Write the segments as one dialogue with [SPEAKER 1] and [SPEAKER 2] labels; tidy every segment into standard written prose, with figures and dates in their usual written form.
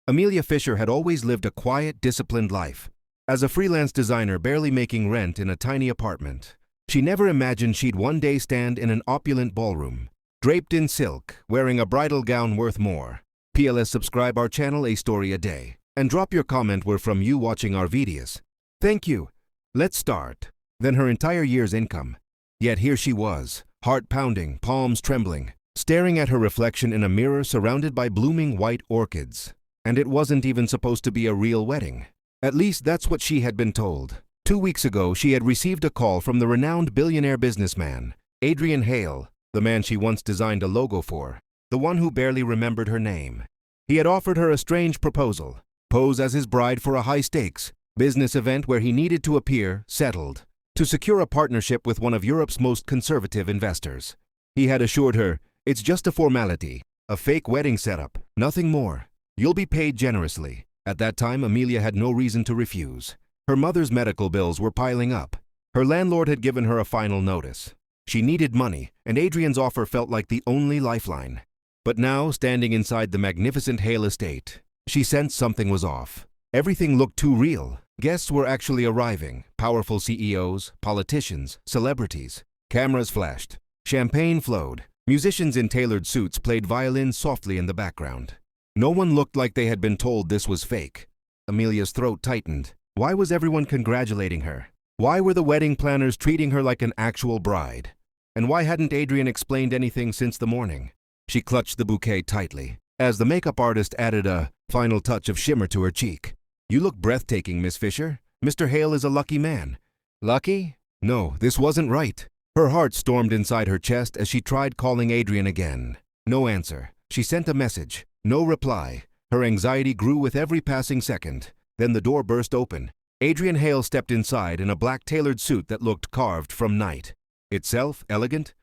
[SPEAKER 1] Amelia Fisher had always lived a quiet, disciplined life. As a freelance designer barely making rent in a tiny apartment, she never imagined she'd one day stand in an opulent ballroom, draped in silk, wearing a bridal gown worth more. PLS, subscribe our channel A Story a Day, and drop your comment where from you watching our videos. Thank you. Let's start. Then her entire year's income. Yet here she was, heart pounding, palms trembling, staring at her reflection in a mirror surrounded by blooming white orchids. And it wasn't even supposed to be a real wedding. At least that's what she had been told. 2 weeks ago, she had received a call from the renowned billionaire businessman, Adrian Hale, the man she once designed a logo for, the one who barely remembered her name. He had offered her a strange proposal: pose as his bride for a high-stakes business event where he needed to appear settled, to secure a partnership with one of Europe's most conservative investors. He had assured her, "It's just a formality, a fake wedding setup, nothing more. You'll be paid generously." At that time, Amelia had no reason to refuse. Her mother's medical bills were piling up. Her landlord had given her a final notice. She needed money, and Adrian's offer felt like the only lifeline. But now, standing inside the magnificent Hale estate, she sensed something was off. Everything looked too real. Guests were actually arriving, powerful CEOs, politicians, celebrities. Cameras flashed. Champagne flowed. Musicians in tailored suits played violins softly in the background. No one looked like they had been told this was fake. Amelia's throat tightened. Why was everyone congratulating her? Why were the wedding planners treating her like an actual bride? And why hadn't Adrian explained anything since the morning? She clutched the bouquet tightly, as the makeup artist added a final touch of shimmer to her cheek. "You look breathtaking, Miss Fisher. Mr. Hale is a lucky man." Lucky? No, this wasn't right. Her heart stormed inside her chest as she tried calling Adrian again. No answer. She sent a message. No reply. Her anxiety grew with every passing second. Then the door burst open. Adrian Hale stepped inside in a black tailored suit that looked carved from night. Itself elegant,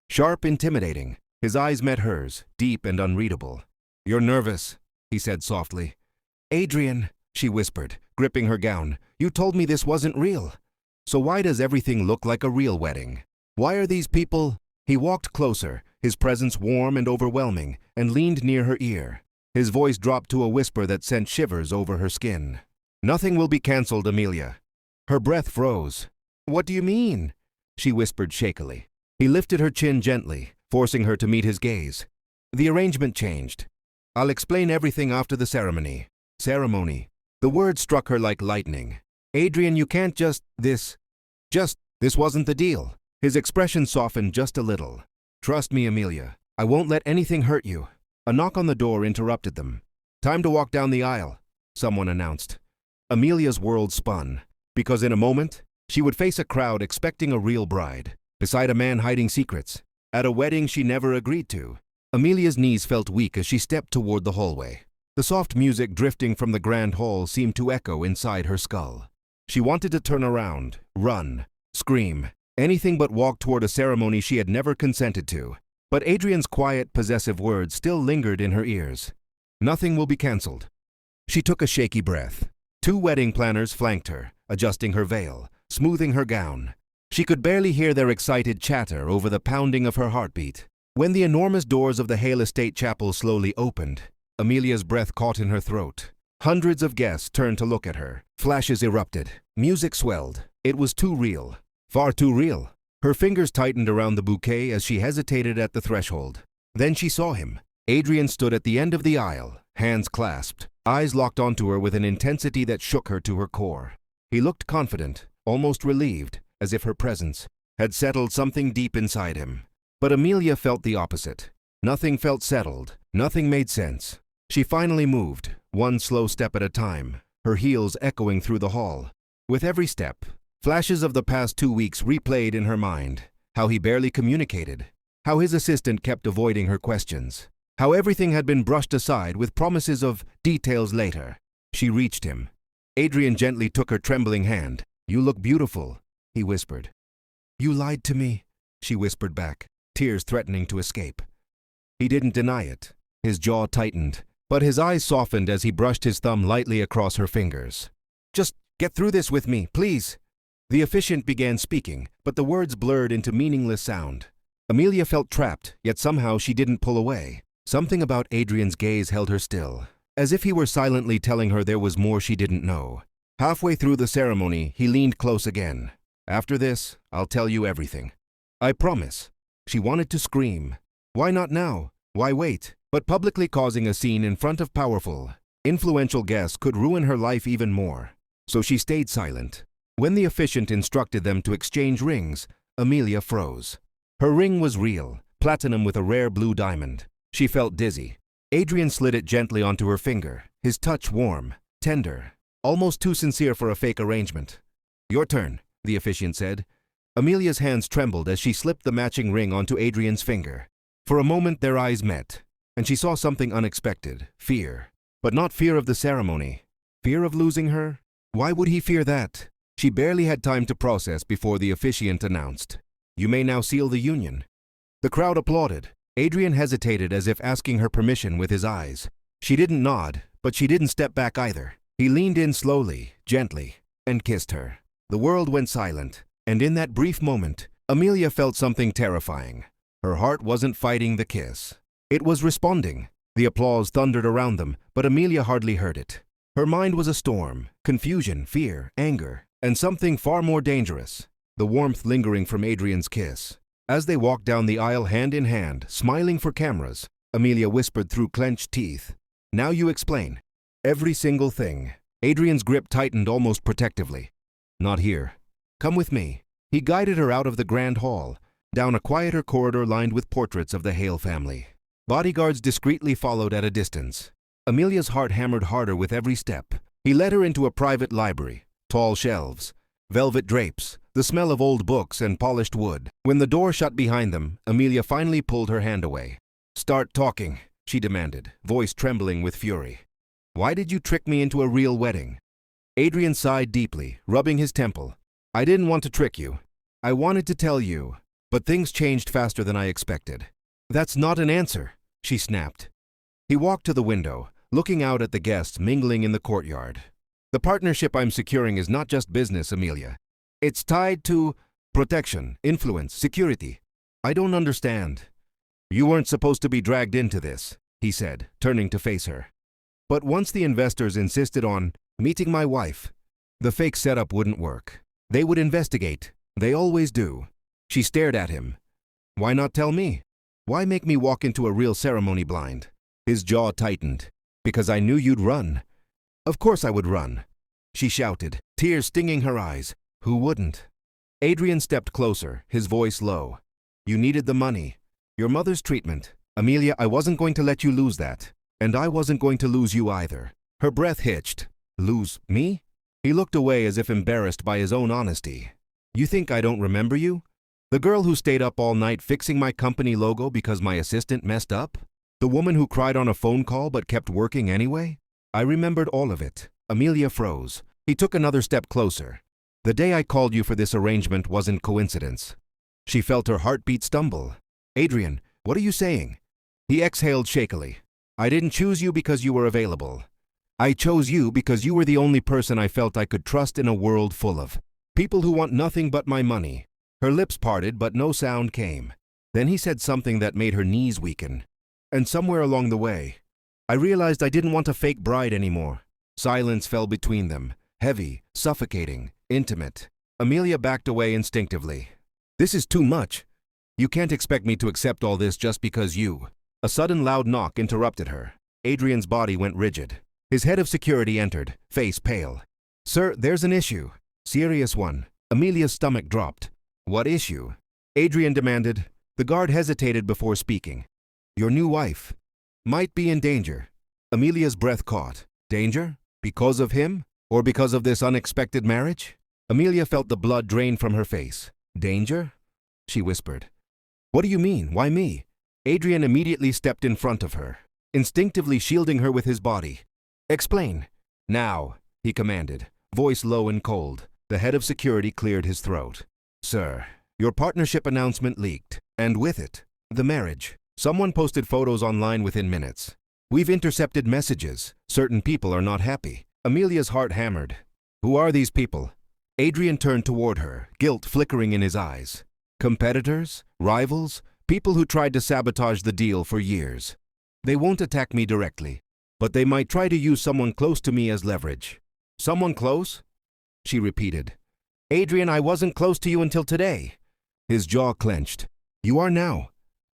[SPEAKER 1] sharp, intimidating. His eyes met hers, deep and unreadable. "You're nervous," he said softly. "Adrian," she whispered, gripping her gown, "you told me this wasn't real. So why does everything look like a real wedding? Why are these people—" He walked closer, his presence warm and overwhelming, and leaned near her ear. His voice dropped to a whisper that sent shivers over her skin. "Nothing will be cancelled, Amelia." Her breath froze. "What do you mean?" she whispered shakily. He lifted her chin gently, forcing her to meet his gaze. "The arrangement changed. I'll explain everything after the ceremony." Ceremony. The word struck her like lightning. "Adrian, you can't this wasn't the deal." His expression softened just a little. "Trust me, Amelia. I won't let anything hurt you." A knock on the door interrupted them. "Time to walk down the aisle," someone announced. Amelia's world spun, because in a moment, she would face a crowd expecting a real bride, beside a man hiding secrets, at a wedding she never agreed to. Amelia's knees felt weak as she stepped toward the hallway. The soft music drifting from the grand hall seemed to echo inside her skull. She wanted to turn around, run, scream, anything but walk toward a ceremony she had never consented to. But Adrian's quiet, possessive words still lingered in her ears. "Nothing will be cancelled." She took a shaky breath. 2 wedding planners flanked her, adjusting her veil, smoothing her gown. She could barely hear their excited chatter over the pounding of her heartbeat. When the enormous doors of the Hale Estate Chapel slowly opened, Amelia's breath caught in her throat. Hundreds of guests turned to look at her. Flashes erupted. Music swelled. It was too real. Far too real. Her fingers tightened around the bouquet as she hesitated at the threshold. Then she saw him. Adrian stood at the end of the aisle, hands clasped, eyes locked onto her with an intensity that shook her to her core. He looked confident, almost relieved, as if her presence had settled something deep inside him. But Amelia felt the opposite. Nothing felt settled. Nothing made sense. She finally moved, one slow step at a time, her heels echoing through the hall. With every step, flashes of the past 2 weeks replayed in her mind. How he barely communicated. How his assistant kept avoiding her questions. How everything had been brushed aside with promises of details later. She reached him. Adrian gently took her trembling hand. "You look beautiful," he whispered. "You lied to me," she whispered back, tears threatening to escape. He didn't deny it. His jaw tightened, but his eyes softened as he brushed his thumb lightly across her fingers. "Just get through this with me, please." The officiant began speaking, but the words blurred into meaningless sound. Amelia felt trapped, yet somehow she didn't pull away. Something about Adrian's gaze held her still, as if he were silently telling her there was more she didn't know. Halfway through the ceremony, he leaned close again. "After this, I'll tell you everything. I promise." She wanted to scream. Why not now? Why wait? But publicly causing a scene in front of powerful, influential guests could ruin her life even more. So she stayed silent. When the officiant instructed them to exchange rings, Amelia froze. Her ring was real, platinum with a rare blue diamond. She felt dizzy. Adrian slid it gently onto her finger, his touch warm, tender, almost too sincere for a fake arrangement. "Your turn," the officiant said. Amelia's hands trembled as she slipped the matching ring onto Adrian's finger. For a moment their eyes met, and she saw something unexpected, fear. But not fear of the ceremony. Fear of losing her? Why would he fear that? She barely had time to process before the officiant announced, "You may now seal the union." The crowd applauded. Adrian hesitated as if asking her permission with his eyes. She didn't nod, but she didn't step back either. He leaned in slowly, gently, and kissed her. The world went silent, and in that brief moment, Amelia felt something terrifying. Her heart wasn't fighting the kiss. It was responding. The applause thundered around them, but Amelia hardly heard it. Her mind was a storm, confusion, fear, anger, and something far more dangerous, the warmth lingering from Adrian's kiss. As they walked down the aisle hand in hand, smiling for cameras, Amelia whispered through clenched teeth, "Now you explain." Every single thing. Adrian's grip tightened almost protectively. "Not here. Come with me." He guided her out of the grand hall, down a quieter corridor lined with portraits of the Hale family. Bodyguards discreetly followed at a distance. Amelia's heart hammered harder with every step. He led her into a private library, tall shelves, velvet drapes, the smell of old books and polished wood. When the door shut behind them, Amelia finally pulled her hand away. "Start talking," she demanded, voice trembling with fury. "Why did you trick me into a real wedding?" Adrian sighed deeply, rubbing his temple. "I didn't want to trick you. I wanted to tell you, but things changed faster than I expected." "That's not an answer," she snapped. He walked to the window, looking out at the guests mingling in the courtyard. "The partnership I'm securing is not just business, Amelia. It's tied to protection, influence, security. I don't understand." "You weren't supposed to be dragged into this," he said, turning to face her. "But once the investors insisted on meeting my wife, the fake setup wouldn't work. They would investigate. They always do." She stared at him. "Why not tell me? Why make me walk into a real ceremony blind?" His jaw tightened. "Because I knew you'd run." "Of course I would run," she shouted, tears stinging her eyes. "Who wouldn't?" Adrian stepped closer, his voice low. "You needed the money. Your mother's treatment. Amelia, I wasn't going to let you lose that. And I wasn't going to lose you either." Her breath hitched. "Lose me?" He looked away as if embarrassed by his own honesty. "You think I don't remember you? The girl who stayed up all night fixing my company logo because my assistant messed up? The woman who cried on a phone call but kept working anyway? I remembered all of it." Amelia froze. He took another step closer. "The day I called you for this arrangement wasn't coincidence." She felt her heartbeat stumble. "Adrian, what are you saying?" He exhaled shakily. "I didn't choose you because you were available. I chose you because you were the only person I felt I could trust in a world full of people who want nothing but my money." Her lips parted, but no sound came. Then he said something that made her knees weaken. "And somewhere along the way, I realized I didn't want a fake bride anymore." Silence fell between them, heavy, suffocating, intimate. Amelia backed away instinctively. "This is too much. You can't expect me to accept all this just because you." A sudden loud knock interrupted her. Adrian's body went rigid. His head of security entered, face pale. "Sir, there's an issue." "Serious one." Amelia's stomach dropped. "What issue?" Adrian demanded. The guard hesitated before speaking. "Your new wife might be in danger." Amelia's breath caught. Danger? Because of him? Or because of this unexpected marriage? Amelia felt the blood drain from her face. "Danger?" she whispered. "What do you mean? Why me?" Adrian immediately stepped in front of her, instinctively shielding her with his body. "Explain." "Now," he commanded, voice low and cold. The head of security cleared his throat. "Sir, your partnership announcement leaked, and with it, the marriage. Someone posted photos online within minutes. We've intercepted messages. Certain people are not happy." Amelia's heart hammered. "Who are these people?" Adrian turned toward her, guilt flickering in his eyes. "Competitors? Rivals? People who tried to sabotage the deal for years. They won't attack me directly. But they might try to use someone close to me as leverage. Someone close? She repeated. Adrian, I wasn't close to you until today. His jaw clenched. You are now.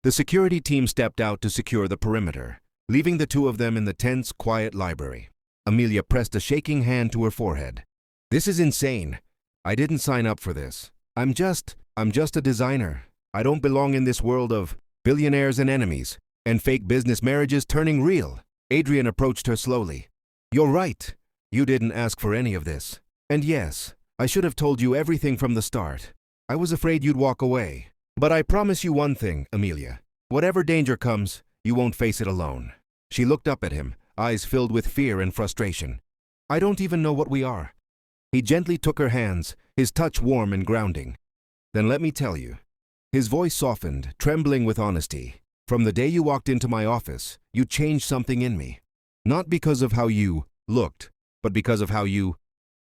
[SPEAKER 1] The security team stepped out to secure the perimeter, leaving the two of them in the tense, quiet library. Amelia pressed a shaking hand to her forehead. This is insane. I didn't sign up for this. I'm just a designer. I don't belong in this world of billionaires and enemies, and fake business marriages turning real. Adrian approached her slowly. You're right. You didn't ask for any of this. And yes, I should have told you everything from the start. I was afraid you'd walk away. But I promise you one thing, Amelia. Whatever danger comes, you won't face it alone. She looked up at him, eyes filled with fear and frustration. I don't even know what we are. He gently took her hands, his touch warm and grounding. Then let me tell you. His voice softened, trembling with honesty. From the day you walked into my office, you changed something in me. Not because of how you looked, but because of how you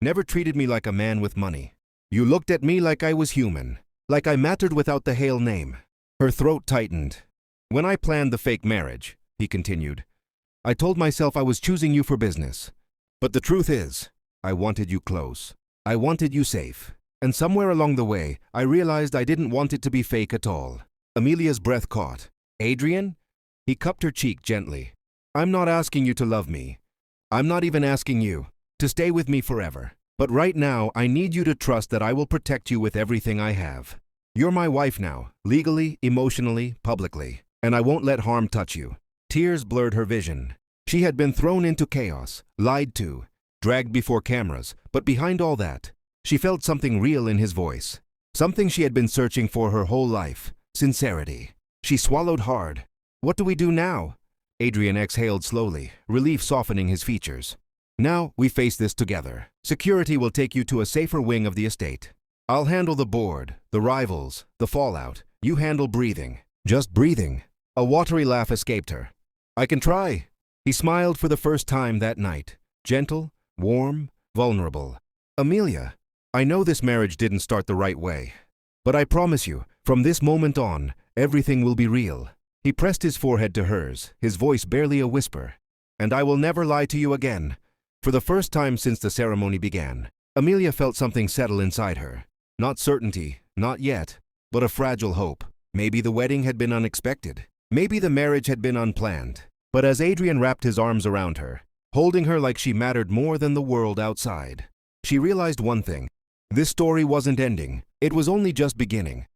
[SPEAKER 1] never treated me like a man with money. You looked at me like I was human, like I mattered without the Hale name. Her throat tightened. When I planned the fake marriage, he continued, I told myself I was choosing you for business. But the truth is, I wanted you close. I wanted you safe. And somewhere along the way, I realized I didn't want it to be fake at all. Amelia's breath caught. Adrian? He cupped her cheek gently. I'm not asking you to love me. I'm not even asking you to stay with me forever. But right now, I need you to trust that I will protect you with everything I have. You're my wife now, legally, emotionally, publicly, and I won't let harm touch you. Tears blurred her vision. She had been thrown into chaos, lied to, dragged before cameras, but behind all that, she felt something real in his voice. Something she had been searching for her whole life, sincerity. She swallowed hard. What do we do now? Adrian exhaled slowly, relief softening his features. Now we face this together. Security will take you to a safer wing of the estate. I'll handle the board, the rivals, the fallout. You handle breathing. Just breathing. A watery laugh escaped her. I can try. He smiled for the first time that night. Gentle, warm, vulnerable. Amelia, I know this marriage didn't start the right way. But I promise you, from this moment on, everything will be real. He pressed his forehead to hers, his voice barely a whisper. And I will never lie to you again. For the first time since the ceremony began, Amelia felt something settle inside her. Not certainty, not yet, but a fragile hope. Maybe the wedding had been unexpected. Maybe the marriage had been unplanned. But as Adrian wrapped his arms around her, holding her like she mattered more than the world outside, she realized one thing. This story wasn't ending. It was only just beginning.